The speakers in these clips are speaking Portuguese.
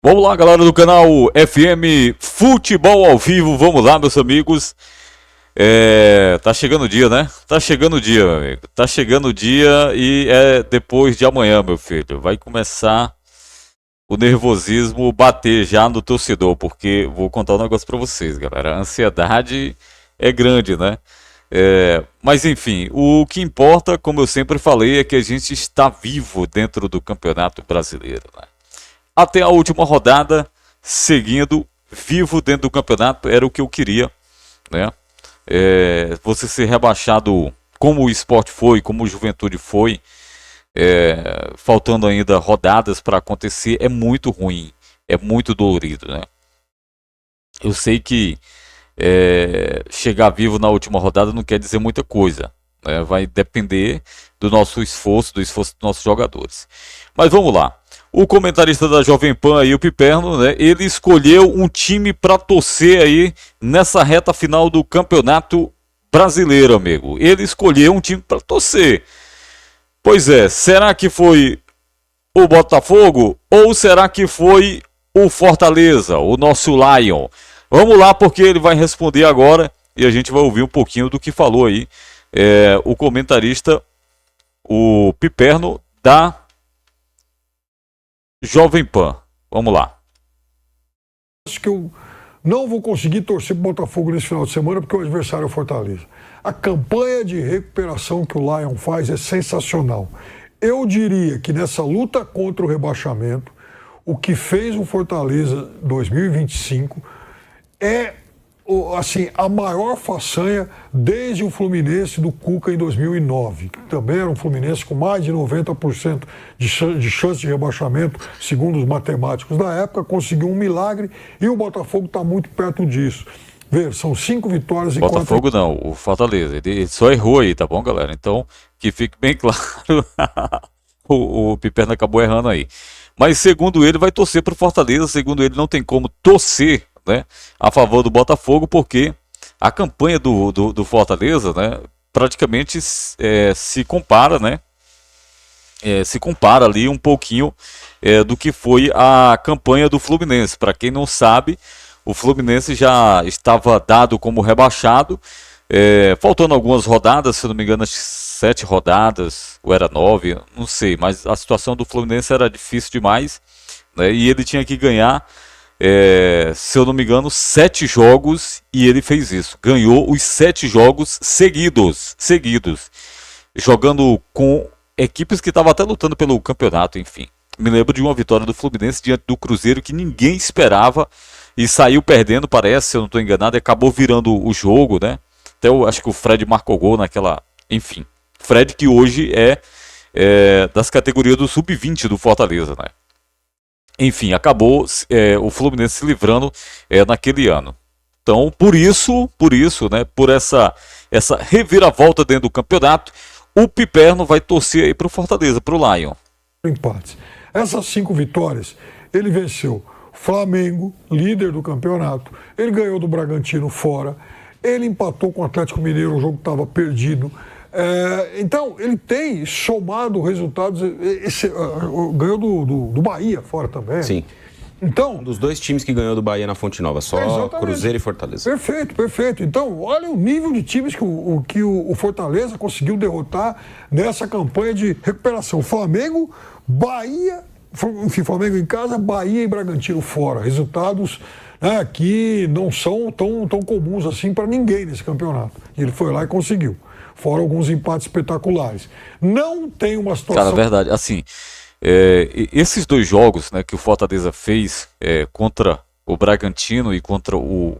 Vamos lá, galera do canal FM Futebol ao Vivo. Vamos lá, meus amigos. Tá chegando o dia, né? Tá chegando o dia, meu amigo. Tá chegando o dia e é depois de amanhã, meu filho. Vai começar o nervosismo bater já no torcedor, porque vou contar um negócio pra vocês, galera. A ansiedade é grande, né? Mas enfim, o que importa, como eu sempre falei, é que a gente está vivo dentro do Campeonato Brasileiro, né? Até a última rodada, seguindo vivo dentro do campeonato, era o que eu queria, né? Você ser rebaixado como o Sport foi, como o Juventude foi, faltando ainda rodadas para acontecer, é muito ruim, é muito dolorido, né? Eu sei que chegar vivo na última rodada não quer dizer muita coisa, né? Vai depender do nosso esforço, do esforço dos nossos jogadores. Mas vamos lá. O comentarista da Jovem Pan aí, o Piperno, né? Ele escolheu um time para torcer aí nessa reta final do Campeonato Brasileiro, amigo. Ele escolheu um time para torcer. Pois é, será que foi o Botafogo ou será que foi o Fortaleza, o nosso Lion? Vamos lá, porque ele vai responder agora e a gente vai ouvir um pouquinho do que falou aí o comentarista, o Piperno da Jovem Pan. Vamos lá. Acho que eu não vou conseguir torcer pro Botafogo nesse final de semana porque o adversário é o Fortaleza. A campanha de recuperação que o Lion faz é sensacional. Eu diria que nessa luta contra o rebaixamento, o que fez o Fortaleza 2025 é assim, a maior façanha desde o Fluminense do Cuca em 2009, que também era um Fluminense com mais de 90% de chance de rebaixamento, segundo os matemáticos da época, conseguiu um milagre e o Botafogo está muito perto disso. Veja, são 5 vitórias e 4... Botafogo não, o Fortaleza. Ele só errou aí, tá bom, galera? Então, que fique bem claro, o Piperno acabou errando aí. Mas segundo ele, vai torcer pro Fortaleza, segundo ele, não tem como torcer, né, a favor do Botafogo, porque a campanha do Fortaleza, né, praticamente se compara, né, se compara ali um pouquinho do que foi a campanha do Fluminense. Para quem não sabe, o Fluminense já estava dado como rebaixado, faltando algumas rodadas, se não me engano, 7 rodadas, ou era 9, não sei, mas a situação do Fluminense era difícil demais, né, e ele tinha que ganhar, se eu não me engano, 7 jogos, e ele fez isso. Ganhou os 7 jogos seguidos, jogando com equipes que estavam até lutando pelo campeonato, enfim. Me lembro de uma vitória do Fluminense diante do Cruzeiro que ninguém esperava e saiu perdendo, parece, se eu não estou enganado, e acabou virando o jogo, né? Até eu acho que o Fred marcou gol naquela... Enfim, Fred que hoje é das categorias do Sub-20 do Fortaleza, né? Enfim, acabou o Fluminense se livrando naquele ano. Então, por isso, né, por essa reviravolta dentro do campeonato, o Piperno vai torcer aí pro Fortaleza, pro Lion. Empates. Essas 5 vitórias, ele venceu Flamengo, líder do campeonato, ele ganhou do Bragantino fora, ele empatou com o Atlético Mineiro, o jogo estava perdido. Então, ele tem somado resultados, ganhou do Bahia fora também. Sim. Então, um dos 2 times que ganhou do Bahia na Fonte Nova, só Cruzeiro e Fortaleza. Perfeito. Então, olha o nível de times que o Fortaleza conseguiu derrotar nessa campanha de recuperação. Flamengo, Bahia, enfim, Flamengo em casa, Bahia e Bragantino fora. Resultados, né, que não são tão comuns assim para ninguém nesse campeonato. E ele foi lá e conseguiu. Fora alguns empates espetaculares. Não tem uma situação... Cara, verdade, assim... esses 2 jogos, né, que o Fortaleza fez contra o Bragantino e contra o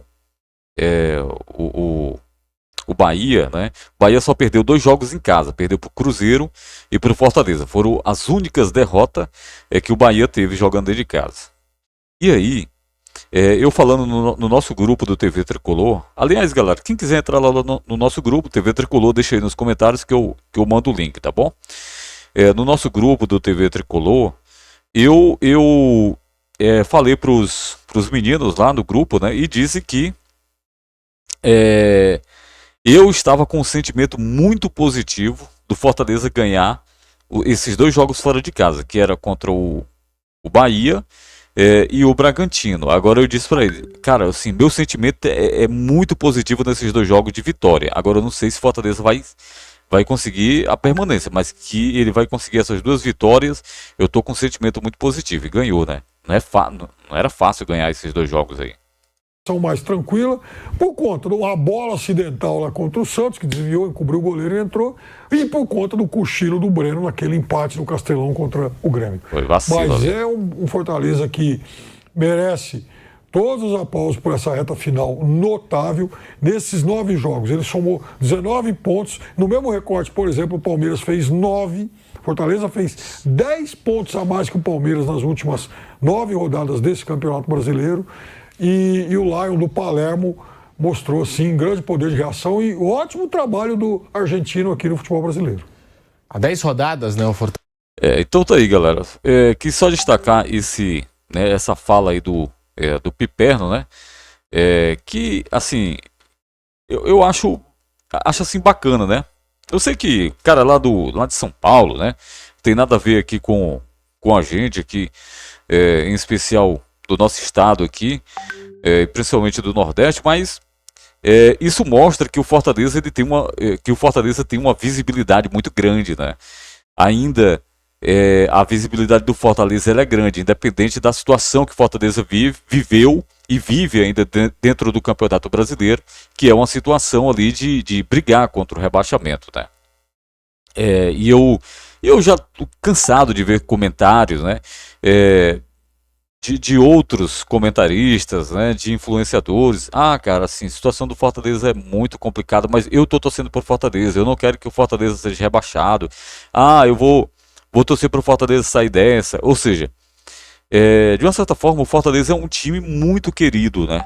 Bahia, né? O Bahia só perdeu 2 jogos em casa, perdeu para o Cruzeiro e para o Fortaleza. Foram as únicas derrotas que o Bahia teve jogando dentro de casa. E aí, eu falando no nosso grupo do TV Tricolor, aliás, galera, quem quiser entrar lá no nosso grupo, TV Tricolor, deixa aí nos comentários que eu mando o link, tá bom? No nosso grupo do TV Tricolor, eu falei pros meninos lá no grupo, né, e disse que eu estava com um sentimento muito positivo do Fortaleza ganhar esses 2 jogos fora de casa, que era contra o Bahia e o Bragantino. Agora eu disse para ele, cara, assim, meu sentimento é muito positivo nesses dois jogos de vitória. Agora eu não sei se Fortaleza vai conseguir a permanência, mas que ele vai conseguir essas duas vitórias, eu tô com um sentimento muito positivo. E ganhou, né? Não era fácil ganhar esses dois jogos aí. Mais tranquila, por conta de uma bola acidental lá contra o Santos, que desviou, encobriu o goleiro e entrou, e por conta do cochilo do Breno naquele empate no Castelão contra o Grêmio. Foi vacilo. Mas é um Fortaleza que merece todos os aplausos por essa reta final notável. Nesses 9 jogos, ele somou 19 pontos. No mesmo recorte, por exemplo, o Palmeiras fez 9. Fortaleza fez 10 pontos a mais que o Palmeiras nas últimas 9 rodadas desse Campeonato Brasileiro. E o Lion do Palermo mostrou, sim, grande poder de reação e ótimo trabalho do argentino aqui no futebol brasileiro. Há 10 rodadas, né, o Fortaleza? Então tá aí, galera. Quis só destacar essa fala aí do Piperno, né? Que, assim, eu acho assim bacana, né? Eu sei que, cara, lá de São Paulo, né? Tem nada a ver aqui com a gente aqui, em especial do nosso estado aqui, principalmente do Nordeste, mas isso mostra que o Fortaleza tem uma visibilidade muito grande, né? Ainda a visibilidade do Fortaleza ela é grande, independente da situação que o Fortaleza viveu e vive ainda dentro do Campeonato Brasileiro, que é uma situação ali de brigar contra o rebaixamento, né? E eu já tô cansado de ver comentários, né? De outros comentaristas, né, de influenciadores. Cara, assim, a situação do Fortaleza é muito complicada, mas eu tô torcendo por Fortaleza, eu não quero que o Fortaleza seja rebaixado. Eu vou torcer pro Fortaleza sair dessa. Ou seja, de uma certa forma, o Fortaleza é um time muito querido, né,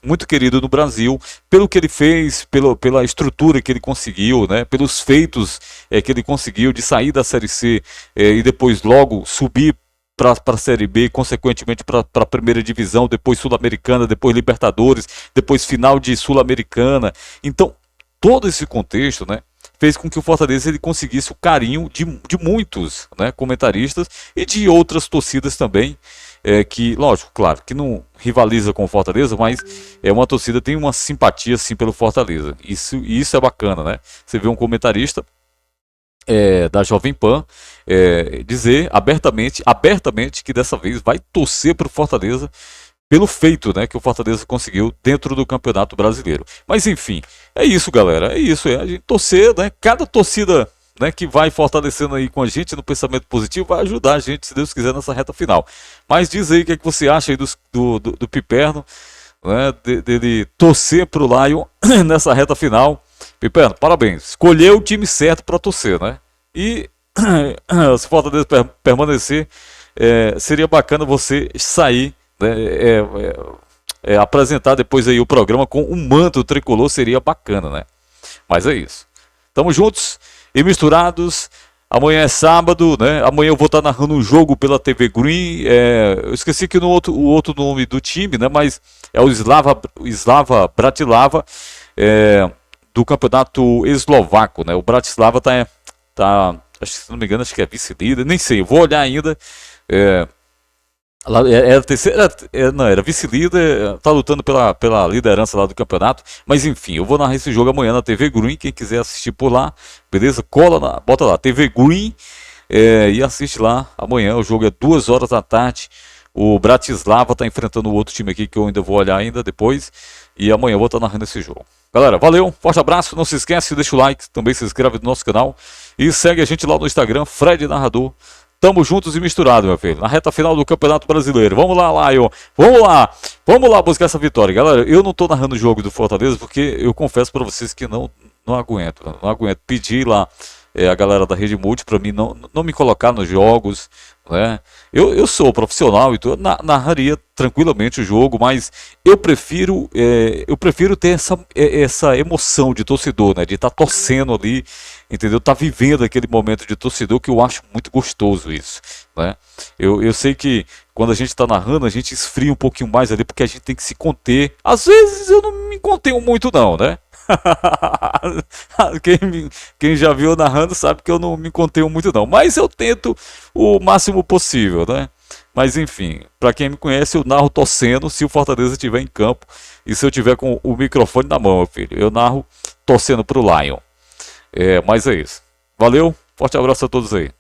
muito querido no Brasil, pelo que ele fez, pela estrutura que ele conseguiu, né, pelos feitos que ele conseguiu de sair da Série C e depois logo subir para a Série B, consequentemente para a primeira divisão, depois Sul-Americana, depois Libertadores, depois final de Sul-Americana. Então, todo esse contexto, né, fez com que o Fortaleza ele conseguisse o carinho de muitos, né, comentaristas e de outras torcidas também, que, lógico, claro, que não rivaliza com o Fortaleza, mas uma torcida tem uma simpatia sim pelo Fortaleza. Isso é bacana, né? Você vê um comentarista da Jovem Pan dizer abertamente que dessa vez vai torcer para o Fortaleza pelo feito, né, que o Fortaleza conseguiu dentro do Campeonato Brasileiro. Mas enfim, é isso, galera, a gente torcer, né, cada torcida, né, que vai fortalecendo aí com a gente no pensamento positivo vai ajudar a gente, se Deus quiser, nessa reta final. Mas diz aí o que você acha aí do Piperno, né, dele torcer para o Lion nessa reta final. Piperno, parabéns. Escolheu o time certo para torcer, né? E se o Fortaleza permanecer, seria bacana você sair, né, apresentar depois aí o programa com um manto tricolor, seria bacana, né? Mas é isso. Tamo juntos e misturados. Amanhã é sábado, né? Amanhã eu vou estar narrando um jogo pela TV Green. Eu esqueci que o outro nome do time, né? Mas é o Slava Bratislava. Do campeonato eslovaco, né? O Bratislava tá, acho que, se não me engano, acho que é vice-líder, nem sei, eu vou olhar ainda. Era terceira, não, era vice-líder, tá lutando pela liderança lá do campeonato, mas enfim, eu vou narrar esse jogo amanhã na TV Green, quem quiser assistir por lá, beleza? Bota lá, TV Green, e assiste lá amanhã, o jogo é 2 horas da tarde. O Bratislava tá enfrentando o outro time aqui que eu ainda vou olhar ainda depois. E amanhã eu vou estar narrando esse jogo. Galera, valeu, forte abraço, não se esquece, deixa o like, também se inscreve no nosso canal. E segue a gente lá no Instagram, Fred Narrador. Tamo juntos e misturados, meu filho. Na reta final do Campeonato Brasileiro. Vamos lá, Lion. Vamos lá buscar essa vitória. Galera, eu não tô narrando o jogo do Fortaleza porque eu confesso pra vocês que não aguento. Não aguento. Pedir lá a galera da Rede Multi pra mim não me colocar nos jogos, né? Eu sou profissional e narraria tranquilamente o jogo, mas eu prefiro ter essa emoção de torcedor, né? De estar torcendo ali, entendeu? Tá vivendo aquele momento de torcedor, que eu acho muito gostoso isso, né? Eu sei que quando a gente está narrando, a gente esfria um pouquinho mais ali, porque a gente tem que se conter. Às vezes eu não me contenho muito não, né? Quem já viu narrando sabe que eu não me contenho muito não, mas eu tento o máximo possível, né? Mas enfim, para quem me conhece, eu narro torcendo se o Fortaleza estiver em campo e se eu tiver com o microfone na mão, meu filho. Eu narro torcendo pro Lion. Mas é isso. Valeu, forte abraço a todos aí.